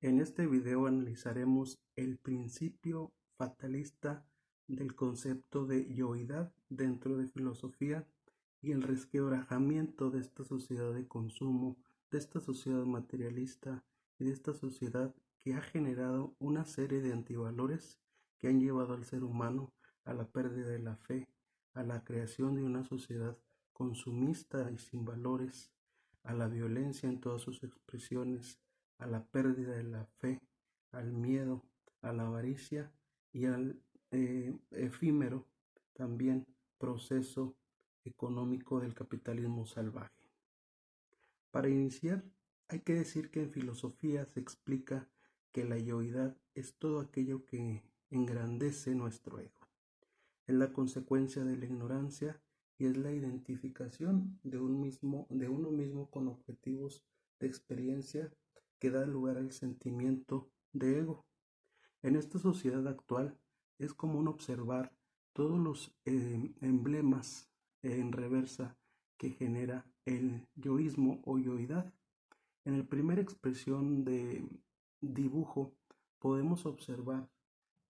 En este video analizaremos el principio fatalista del concepto de yoidad dentro de filosofía y el resquebrajamiento de esta sociedad de consumo, de esta sociedad materialista y de esta sociedad que ha generado una serie de antivalores que han llevado al ser humano a la pérdida de la fe, a la creación de una sociedad consumista y sin valores, a la violencia en todas sus expresiones, a la pérdida de la fe, al miedo, a la avaricia y al efímero también proceso económico del capitalismo salvaje. Para iniciar, hay que decir que en filosofía se explica que la yoidad es todo aquello que engrandece nuestro ego. Es la consecuencia de la ignorancia y es la identificación de uno mismo con objetivos de experiencia que da lugar al sentimiento de ego. En esta sociedad actual es común observar todos los emblemas en reversa que genera el yoísmo o yoidad. En la primera expresión de dibujo podemos observar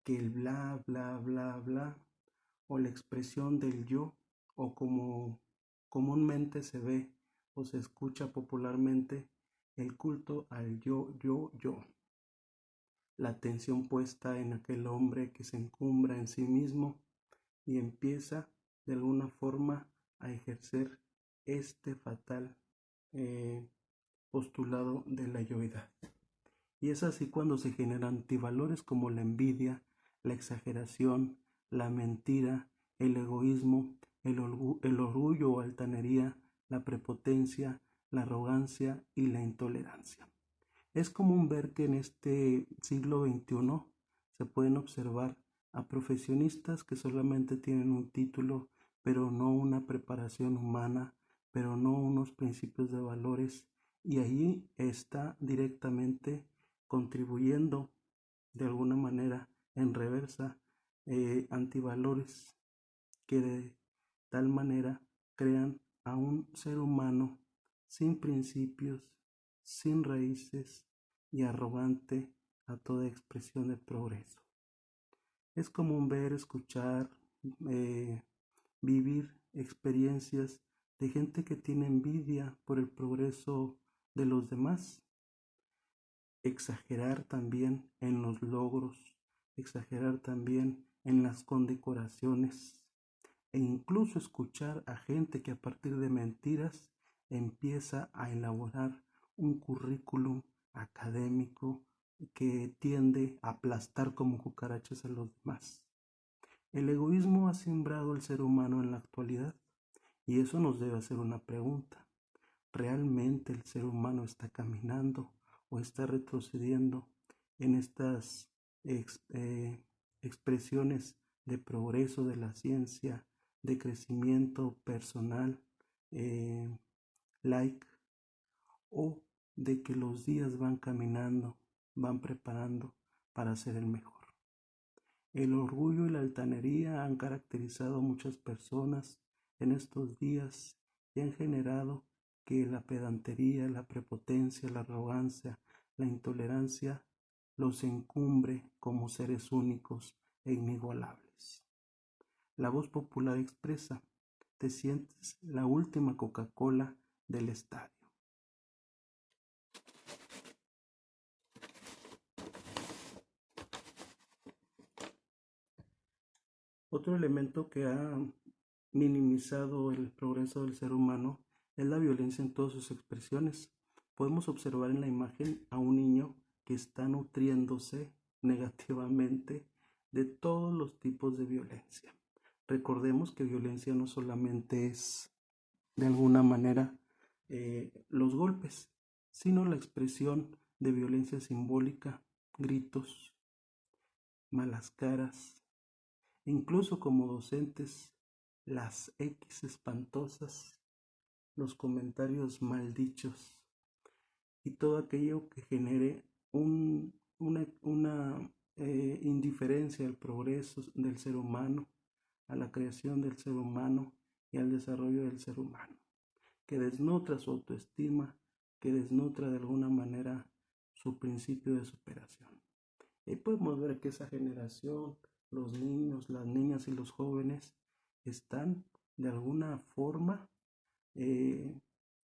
que el bla, bla, bla, bla o la expresión del yo o como comúnmente se ve o se escucha popularmente el culto al yo, yo, yo. La atención puesta en aquel hombre que se encumbra en sí mismo y empieza de alguna forma a ejercer este fatal postulado de la yoidad. Y es así cuando se generan antivalores como la envidia, la exageración, la mentira, el egoísmo, el orgullo o altanería, la prepotencia, la arrogancia y la intolerancia. Es común ver que en este siglo XXI se pueden observar a profesionistas que solamente tienen un título, pero no una preparación humana, pero no unos principios de valores, y ahí está directamente contribuyendo de alguna manera en reversa antivalores que de tal manera crean a un ser humano sin principios, sin raíces y arrogante a toda expresión de progreso. Es común ver, escuchar, vivir experiencias de gente que tiene envidia por el progreso de los demás. Exagerar también en los logros, exagerar también en las condecoraciones e incluso escuchar a gente que a partir de mentiras empieza a elaborar un currículum académico que tiende a aplastar como cucarachas a los demás. El egoísmo ha sembrado al ser humano en la actualidad y eso nos debe hacer una pregunta. ¿Realmente el ser humano está caminando o está retrocediendo en estas expresiones de progreso de la ciencia, de crecimiento personal, o de que los días van caminando, van preparando para ser el mejor? El orgullo y la altanería han caracterizado a muchas personas en estos días y han generado que la pedantería, la prepotencia, la arrogancia, la intolerancia los encumbre como seres únicos e inigualables. La voz popular expresa: te sientes la última Coca-Cola del estadio. Otro elemento que ha minimizado el progreso del ser humano es la violencia en todas sus expresiones. Podemos observar en la imagen a un niño que está nutriéndose negativamente de todos los tipos de violencia. Recordemos que violencia no solamente es de alguna manera los golpes, sino la expresión de violencia simbólica, gritos, malas caras, incluso como docentes, las X espantosas, los comentarios maldichos y todo aquello que genere una indiferencia al progreso del ser humano, a la creación del ser humano y al desarrollo del ser humano, que desnutra su autoestima, que desnutra de alguna manera su principio de superación. Y podemos ver que esa generación, los niños, las niñas y los jóvenes, están de alguna forma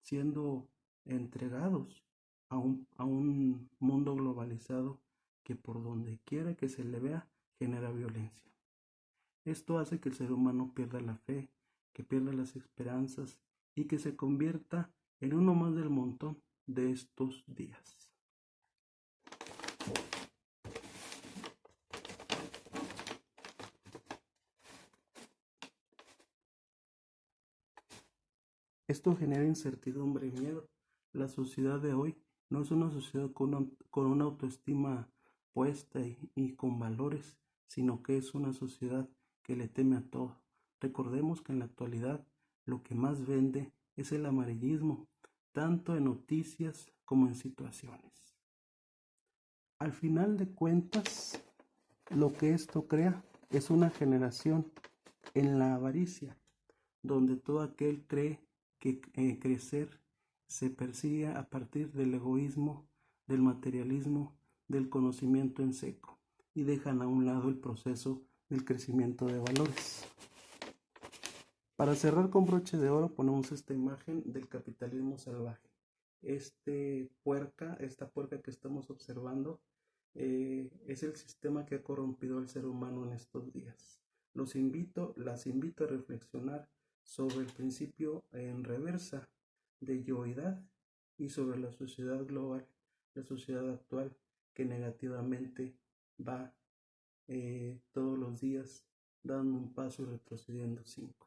siendo entregados a un mundo globalizado que por donde quiera que se le vea genera violencia. Esto hace que el ser humano pierda la fe, que pierda las esperanzas y que se convierta en uno más del montón de estos días. Esto genera incertidumbre y miedo. La sociedad de hoy no es una sociedad con una autoestima puesta y con valores, sino que es una sociedad que le teme a todo. Recordemos que en la actualidad lo que más vende es el amarillismo, tanto en noticias como en situaciones. Al final de cuentas, lo que esto crea es una generación en la avaricia, donde todo aquel cree que crecer se persigue a partir del egoísmo, del materialismo, del conocimiento en seco, y dejan a un lado el proceso del crecimiento de valores. Para cerrar con broche de oro ponemos esta imagen del capitalismo salvaje. Esta puerca que estamos observando es el sistema que ha corrompido al ser humano en estos días. Las invito a reflexionar sobre el principio en reversa de yoidad y sobre la sociedad global, la sociedad actual que negativamente va todos los días dando un paso y retrocediendo 5.